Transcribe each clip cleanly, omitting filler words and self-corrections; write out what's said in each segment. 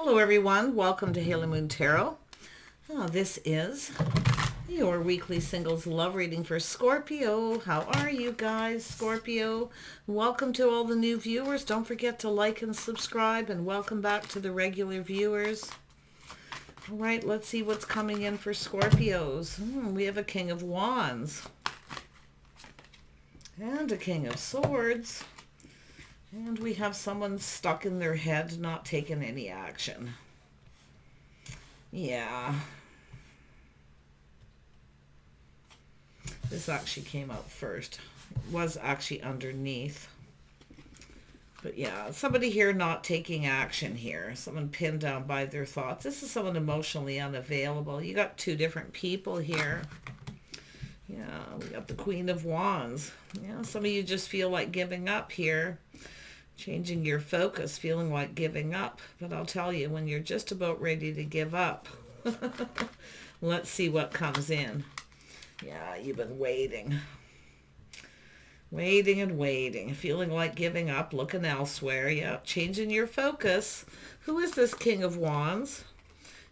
Hello everyone, welcome to Haley Moon Tarot. This is your weekly singles love reading for Scorpio. How are you guys, Scorpio? Welcome to all the new viewers. Don't forget to like and subscribe, and welcome back to the regular viewers. All right, let's see what's coming in for Scorpios. We have a King of Wands and a King of Swords. And we have someone stuck in their head, not taking any action. Yeah. This actually came out first. It was actually underneath. But yeah, somebody here not taking action here. Someone pinned down by their thoughts. This is someone emotionally unavailable. You got two different people here. Yeah, we got the Queen of Wands. Yeah, some of you just feel like giving up here. Changing your focus, feeling like giving up. But I'll tell you, when you're just about ready to give up, let's see what comes in. Yeah, you've been waiting. Waiting and waiting. Feeling like giving up, looking elsewhere. Yeah, changing your focus. Who is this King of Wands?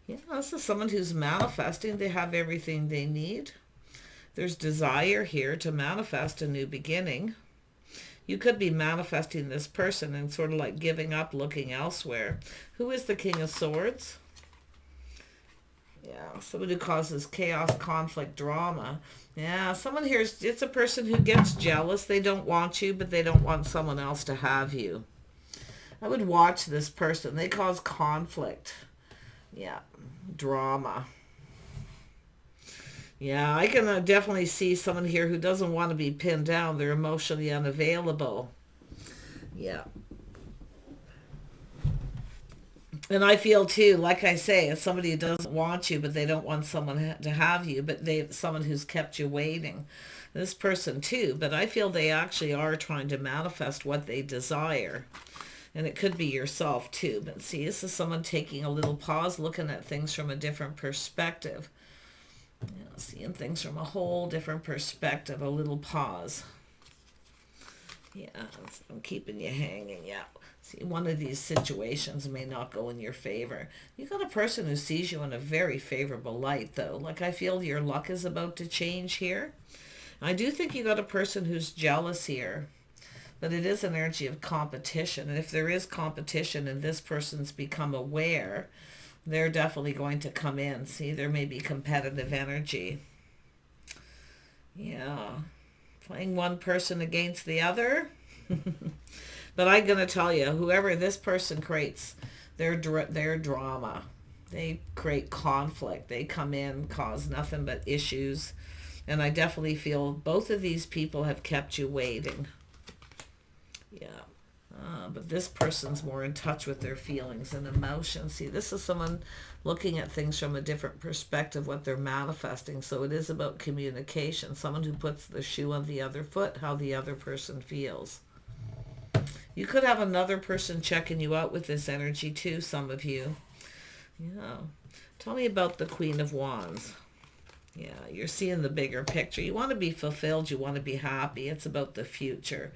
Yeah, this is someone who's manifesting. They have everything they need. There's desire here to manifest a new beginning. You could be manifesting this person and sort of like giving up, looking elsewhere. Who is the King of Swords? Yeah, someone who causes chaos, conflict, drama. Yeah, someone here, it's a person who gets jealous. They don't want you, but they don't want someone else to have you. I would watch this person. They cause conflict. Yeah, drama. Yeah, I can definitely see someone here who doesn't want to be pinned down. They're emotionally unavailable. Yeah. And I feel too, like I say, it's somebody who doesn't want you, but they don't want someone to have you, but someone who's kept you waiting. This person too, but I feel they actually are trying to manifest what they desire. And it could be yourself too. But see, this is someone taking a little pause, looking at things from a different perspective. You know, seeing things from a whole different perspective, a little pause. Yeah, I'm keeping you hanging. Yeah. See, one of these situations may not go in your favor. You got a person who sees you in a very favorable light, though. Like, I feel your luck is about to change here. I do think you got a person who's jealous here. But it is an energy of competition. And if there is competition and this person's become aware, they're definitely going to come in. See, there may be competitive energy. Yeah. Playing one person against the other. But I'm going to tell you, whoever this person creates, their drama. They create conflict. They come in, cause nothing but issues. And I definitely feel both of these people have kept you waiting. Yeah. But this person's more in touch with their feelings and emotions. See, this is someone looking at things from a different perspective, what they're manifesting. So it is about communication. Someone who puts the shoe on the other foot, how the other person feels. You could have another person checking you out with this energy too, some of you. Yeah. Tell me about the Queen of Wands. Yeah, you're seeing the bigger picture. You want to be fulfilled. You want to be happy. It's about the future.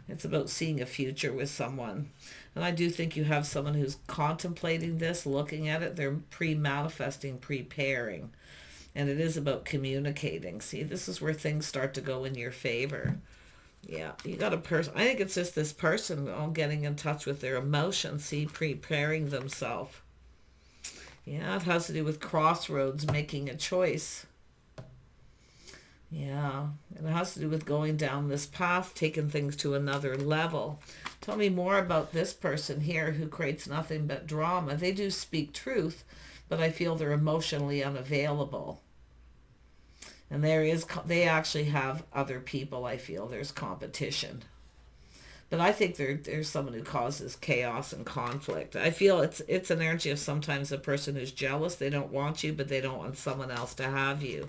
It's about seeing a future with someone. And I do think you have someone who's contemplating this, looking at it. They're pre-manifesting, preparing. And it is about communicating. See, this is where things start to go in your favor. Yeah, you got a person. I think it's just this person all getting in touch with their emotions. See, preparing themselves. Yeah, it has to do with crossroads, making a choice. Yeah, and it has to do with going down this path, taking things to another level. Tell me more about this person here who creates nothing but drama. They do speak truth, but I feel they're emotionally unavailable. And they actually have other people, I feel. There's competition. But I think there's someone who causes chaos and conflict. I feel it's an energy of sometimes a person who's jealous. They don't want you, but they don't want someone else to have you.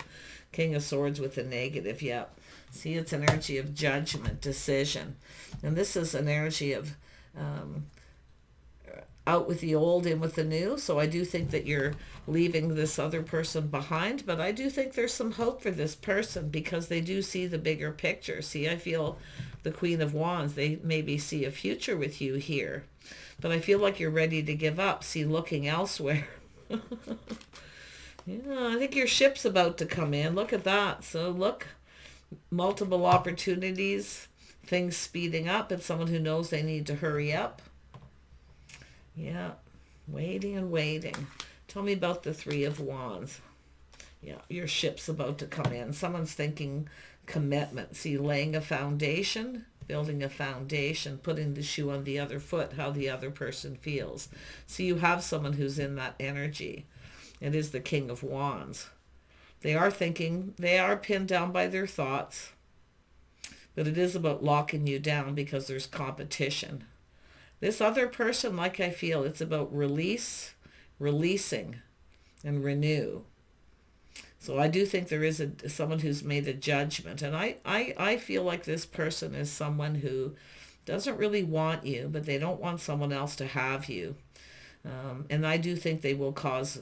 King of Swords with a negative, yep. See, it's an energy of judgment, decision. And this is an energy of out with the old, in with the new. So I do think that you're leaving this other person behind, but I do think there's some hope for this person because they do see the bigger picture. See, I feel the Queen of Wands, they maybe see a future with you here. But I feel like you're ready to give up. See, looking elsewhere. Yeah, I think your ship's about to come in. Look at that. So look, multiple opportunities, things speeding up. It's someone who knows they need to hurry up. Yeah, waiting and waiting. Tell me about the Three of Wands. Yeah, your ship's about to come in. Someone's thinking commitment. See, laying a foundation, building a foundation, putting the shoe on the other foot, how the other person feels. So you have someone who's in that energy. It is the King of Wands. They are thinking, they are pinned down by their thoughts, but it is about locking you down because there's competition. This other person, like I feel, it's about release, releasing, and renew. So I do think there is someone who's made a judgment. And I feel like this person is someone who doesn't really want you, but they don't want someone else to have you. And I do think they will cause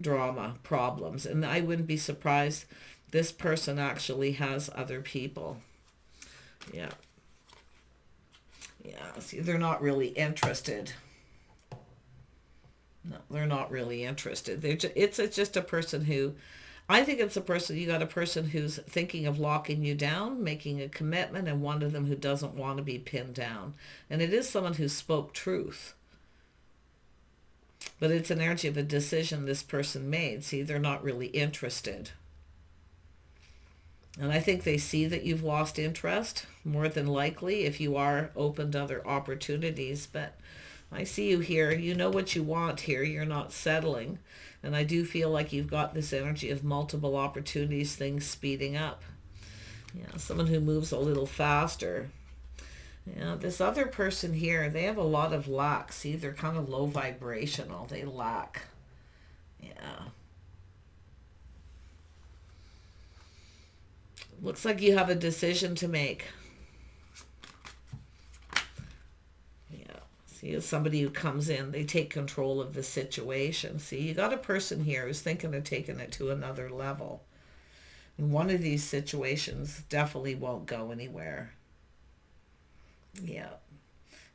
drama, problems. And I wouldn't be surprised this person actually has other people. Yeah. Yeah, see, they're not really interested. No, they're not really interested. It's just a person who, I think it's a person, you got a person who's thinking of locking you down, making a commitment, and one of them who doesn't want to be pinned down. And it is someone who spoke truth. But it's an energy of a decision this person made. See, they're not really interested. And I think they see that you've lost interest, more than likely, if you are open to other opportunities. But I see you here. You know what you want here. You're not settling. And I do feel like you've got this energy of multiple opportunities, things speeding up. Yeah, someone who moves a little faster. Yeah, this other person here, they have a lot of lack. See, they're kind of low vibrational. They lack. Yeah. Looks like you have a decision to make. Yeah. See, it's somebody who comes in, they take control of the situation. See, you got a person here who's thinking of taking it to another level. And one of these situations definitely won't go anywhere. Yeah.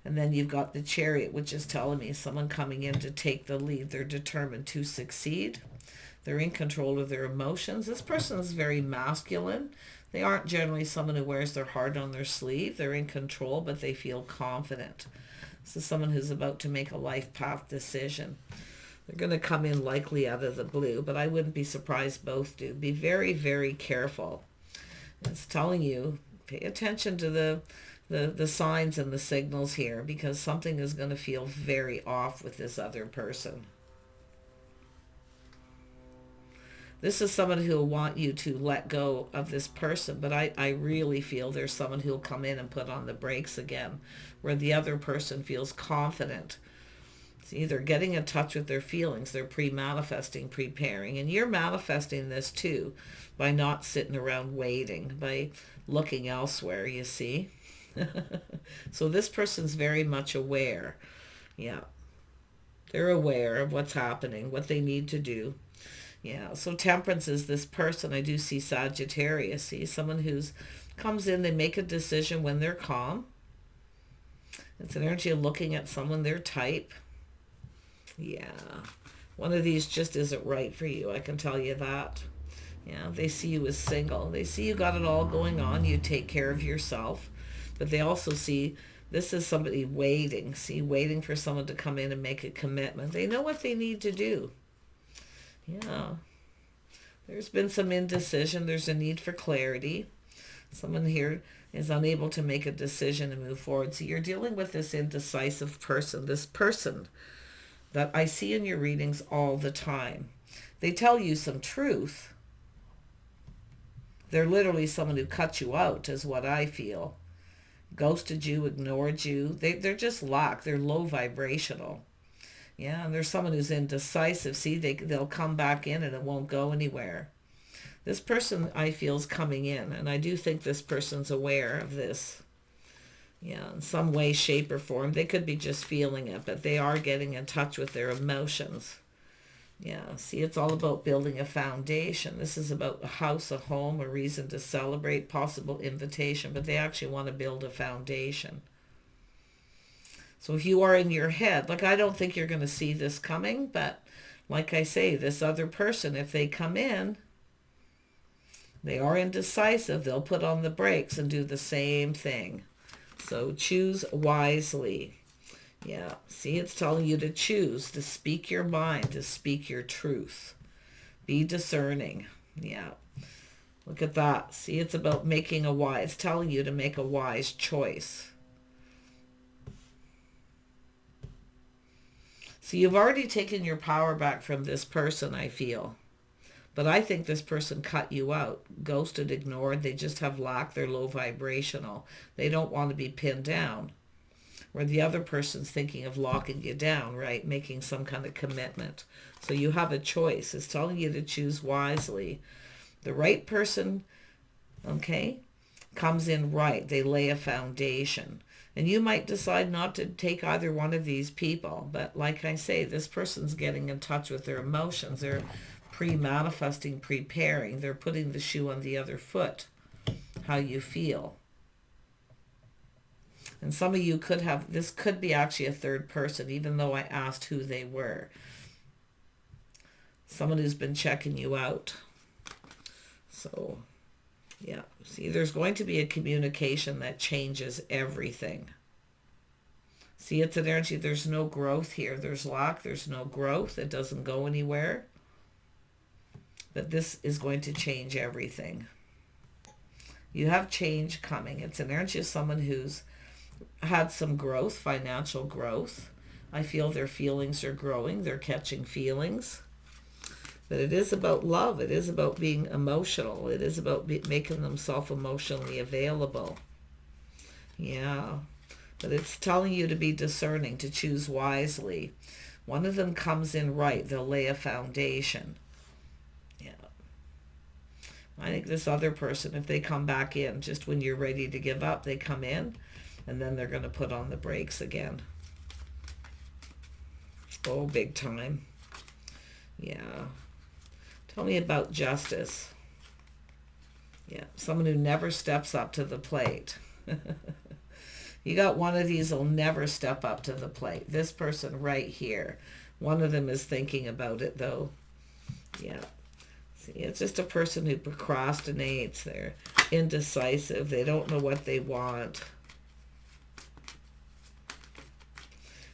And then you've got the Chariot, which is telling me someone coming in to take the lead. They're determined to succeed. They're in control of their emotions. This person is very masculine. They aren't generally someone who wears their heart on their sleeve. They're in control, but they feel confident. This is someone who's about to make a life path decision. They're going to come in likely out of the blue, but I wouldn't be surprised both do. Be very, very careful. It's telling you, pay attention to the signs and the signals here, because something is going to feel very off with this other person. This is someone who will want you to let go of this person, but I really feel there's someone who will come in and put on the brakes again, where the other person feels confident. See, they're getting in touch with their feelings. They're pre-manifesting, preparing. And you're manifesting this too by not sitting around waiting, by looking elsewhere, you see. So this person's very much aware. Yeah. They're aware of what's happening, what they need to do. Yeah, so Temperance is this person. I do see Sagittarius. See, someone who's comes in, they make a decision when they're calm. It's an energy of looking at someone, their type. Yeah, one of these just isn't right for you, I can tell you that. Yeah, they see you as single. They see you got it all going on. You take care of yourself. But they also see this is somebody waiting. See, waiting for someone to come in and make a commitment. They know what they need to do. Yeah, there's been some indecision. There's a need for clarity. Someone here is unable to make a decision and move forward. So you're dealing with this indecisive person, this person that I see in your readings all the time. They tell you some truth. They're literally someone who cut you out, is what I feel. Ghosted you, ignored you. They're just lack. They're low vibrational. Yeah, and there's someone who's indecisive. See, they'll come back in and it won't go anywhere. This person, I feel, is coming in, and I do think this person's aware of this. Yeah, in some way, shape, or form. They could be just feeling it, but they are getting in touch with their emotions. Yeah, see, it's all about building a foundation. This is about a house, a home, a reason to celebrate, possible invitation, but they actually want to build a foundation. So if you are in your head, like, I don't think you're going to see this coming, but like I say, this other person, if they come in, they are indecisive, they'll put on the brakes and do the same thing. So choose wisely. Yeah, see, it's telling you to choose, to speak your mind, to speak your truth. Be discerning. Yeah, look at that. See, it's about making a wise, it's telling you to make a wise choice. So you've already taken your power back from this person, I feel. But I think this person cut you out, ghosted, ignored. They just have lack. They're low vibrational. They don't want to be pinned down. Where the other person's thinking of locking you down, right? Making some kind of commitment. So you have a choice. It's telling you to choose wisely. The right person, okay, comes in right. They lay a foundation. And you might decide not to take either one of these people. But like I say, this person's getting in touch with their emotions. They're pre-manifesting, preparing. They're putting the shoe on the other foot. How you feel. And some of you could have, this could be actually a third person, even though I asked who they were. Someone who's been checking you out. So, yeah. See, there's going to be a communication that changes everything. See, it's an energy. There's no growth here. There's lack. There's no growth. It doesn't go anywhere. But this is going to change everything. You have change coming. It's an energy of someone who's had some growth, financial growth. I feel their feelings are growing. They're catching feelings. But it is about love. It is about being emotional. It is about making themselves emotionally available. Yeah. But it's telling you to be discerning, to choose wisely. One of them comes in right. They'll lay a foundation. Yeah. I think this other person, if they come back in, just when you're ready to give up, they come in, and then they're going to put on the brakes again. Oh, big time. Yeah. Tell me about justice. Yeah, someone who never steps up to the plate. You got one of these will never step up to the plate. This person right here. One of them is thinking about it, though. Yeah. See, it's just a person who procrastinates. They're indecisive. They don't know what they want.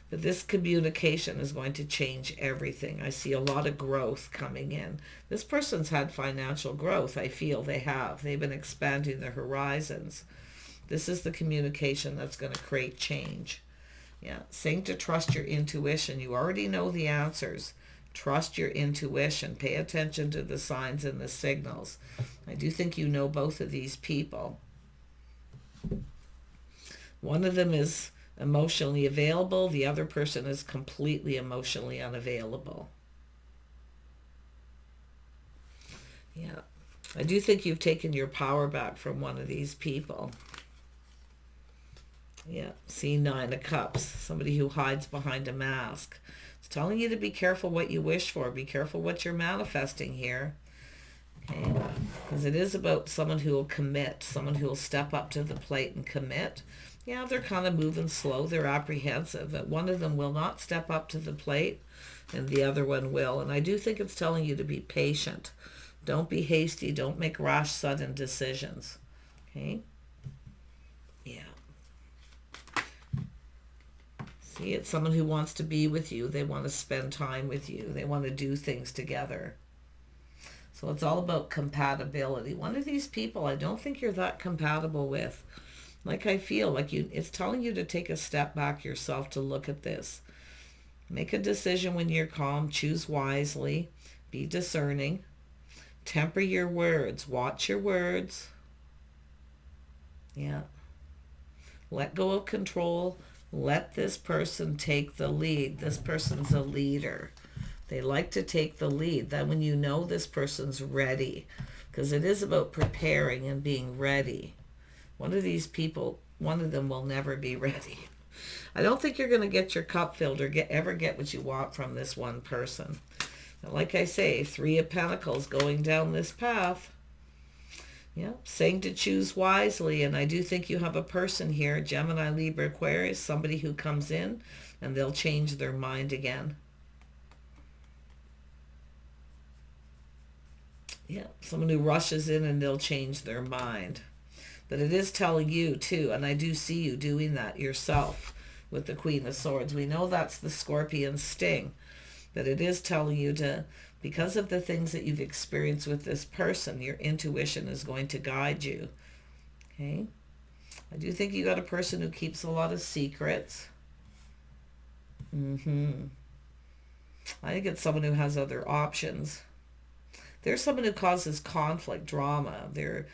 But this communication is going to change everything. I see a lot of growth coming in. This person's had financial growth. I feel they have. They've been expanding their horizons. This is the communication that's going to create change. Yeah, saying to trust your intuition. You already know the answers. Trust your intuition. Pay attention to the signs and the signals. I do think you know both of these people. One of them is emotionally available. The other person is completely emotionally unavailable. Yeah. I do think you've taken your power back from one of these people. Yeah. See, Nine of Cups. Somebody who hides behind a mask. It's telling you to be careful what you wish for. Be careful what you're manifesting here. Okay. Because it is about someone who will commit. Someone who will step up to the plate and commit. Yeah, they're kind of moving slow. They're apprehensive. But one of them will not step up to the plate, and the other one will. And I do think it's telling you to be patient. Don't be hasty. Don't make rash, sudden decisions. Okay? Yeah. See, it's someone who wants to be with you. They want to spend time with you. They want to do things together. So it's all about compatibility. One of these people, I don't think you're that compatible with. Like I feel like it's telling you to take a step back yourself to look at this. Make a decision when you're calm. Choose wisely. Be discerning. Temper your words. Watch your words. Yeah. Let go of control. Let this person take the lead. This person's a leader. They like to take the lead. Then when you know this person's ready, because it is about preparing and being ready. One of these people, one of them will never be ready. I don't think you're going to get your cup filled or ever get what you want from this one person. Like I say, Three of Pentacles going down this path. Yeah, saying to choose wisely. And I do think you have a person here, Gemini, Libra, Aquarius, somebody who comes in and they'll change their mind again. Yeah, someone who rushes in and they'll change their mind. But it is telling you too, and I do see you doing that yourself with the Queen of Swords. We know that's the Scorpion sting. But it is telling you to, because of the things that you've experienced with this person, your intuition is going to guide you. Okay? I do think you got a person who keeps a lot of secrets. I think it's someone who has other options. There's someone who causes conflict, drama. They're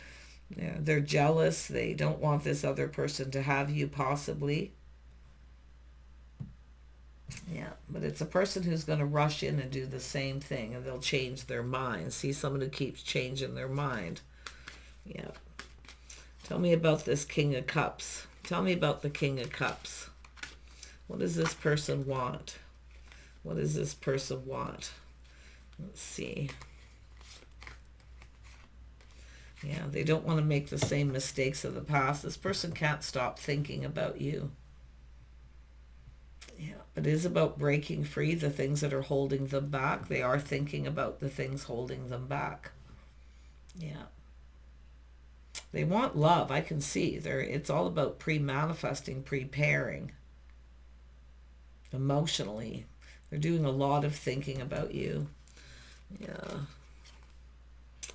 jealous. They don't want this other person to have you, possibly. Yeah, but it's a person who's going to rush in and do the same thing, and they'll change their mind. See, someone who keeps changing their mind. Yeah. Tell me about this King of Cups. Tell me about the King of Cups. What does this person want? What does this person want? Let's see. Yeah, they don't want to make the same mistakes of the past. This person can't stop thinking about you. Yeah, it is about breaking free, the things that are holding them back. They are thinking about the things holding them back. Yeah. They want love. I can see. It's all about pre-manifesting, preparing. Emotionally. They're doing a lot of thinking about you. Yeah.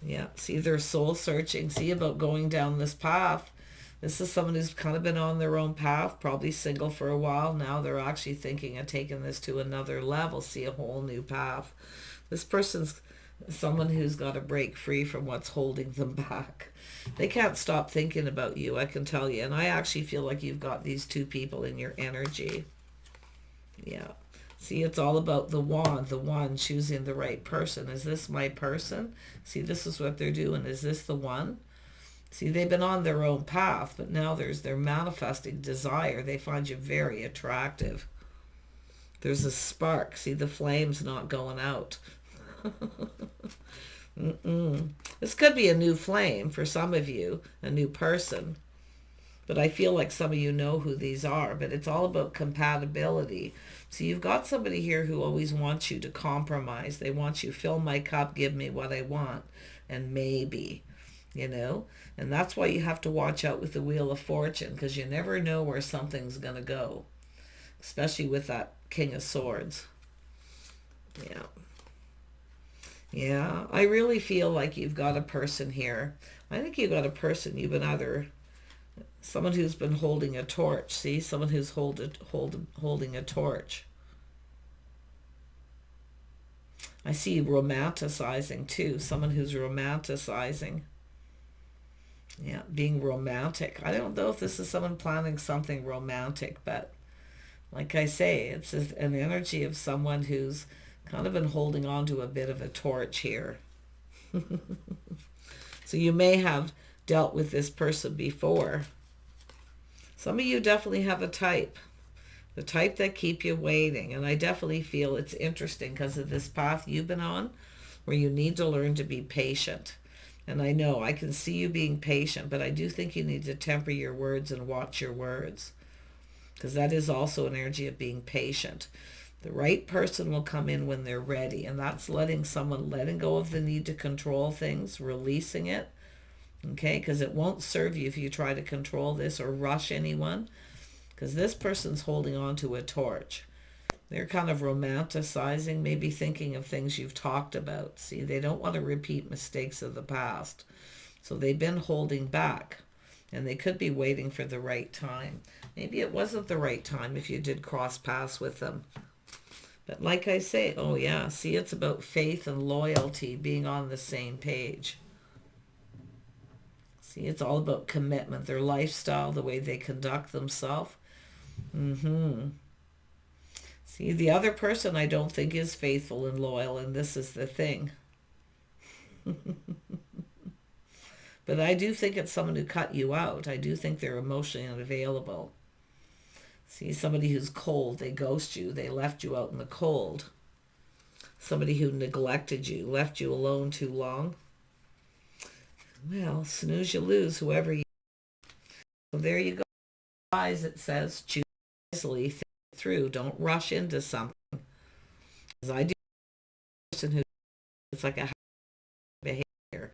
Yeah. See, they're soul searching. See, about going down this path. This is someone who's kind of been on their own path, probably single for a while. Now they're actually thinking of taking this to another level, see a whole new path. This person's someone who's got to break free from what's holding them back. They can't stop thinking about you, I can tell you. And I actually feel like you've got these two people in your energy. Yeah. See, it's all about the one, choosing the right person. Is this my person? See, this is what they're doing. Is this the one? See, they've been on their own path, but now they're manifesting desire. They find you very attractive. There's a spark. See, the flame's not going out. This could be a new flame for some of you, a new person. But I feel like some of you know who these are, but it's all about compatibility. So you've got somebody here who always wants you to compromise. They want you, fill my cup, give me what I want, and maybe. You know, and that's why you have to watch out with the Wheel of Fortune, because you never know where something's going to go, especially with that King of Swords. Yeah. Yeah, I really feel like you've got a person here. I think you've got a person, you've been either someone who's been holding a torch. See, someone who's holding a torch. I see romanticizing too, someone who's romanticizing. Yeah, being romantic. I don't know if this is someone planning something romantic, but like I say, it's an energy of someone who's kind of been holding on to a bit of a torch here. So you may have dealt with this person before. Some of you definitely have a type. The type that keep you waiting. And I definitely feel it's interesting because of this path you've been on, where you need to learn to be patient. And I know, I can see you being patient, but I do think you need to temper your words and watch your words. Because that is also an energy of being patient. The right person will come in when they're ready. And that's letting go of the need to control things, releasing it. Okay, because it won't serve you if you try to control this or rush anyone. Because this person's holding on to a torch. They're kind of romanticizing, maybe thinking of things you've talked about. See, they don't want to repeat mistakes of the past. So they've been holding back. And they could be waiting for the right time. Maybe it wasn't the right time if you did cross paths with them. But like I say, oh yeah, see, it's about faith and loyalty, being on the same page. See, it's all about commitment, their lifestyle, the way they conduct themselves. See, the other person I don't think is faithful and loyal, and this is the thing. But I do think it's someone who cut you out. I do think they're emotionally unavailable. See, somebody who's cold, they ghost you, they left you out in the cold. somebody who neglected you, left you alone too long. Well, snooze you lose, whoever you. So there you go. Guys, it says choose wisely, think it through, don't rush into something. As I do, a person who it's like a behavior.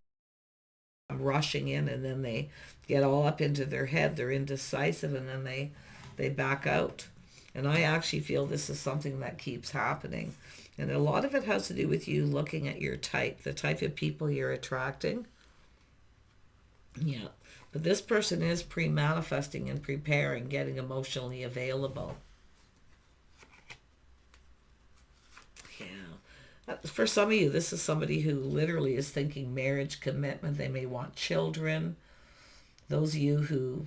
I'm rushing in, and then they get all up into their head. They're indecisive, and then they back out. And I actually feel this is something that keeps happening. And a lot of it has to do with you looking at your type, the type of people you're attracting. Yeah. But this person is pre-manifesting and preparing, getting emotionally available. Yeah. For some of you, this is somebody who literally is thinking marriage, commitment. They may want children. Those of you who,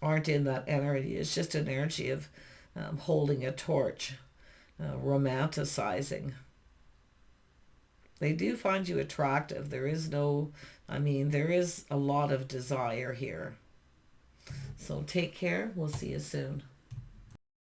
aren't in that energy. It's just an energy of holding a torch, romanticizing. They do find you attractive. There is a lot of desire here. So take care. We'll see you soon.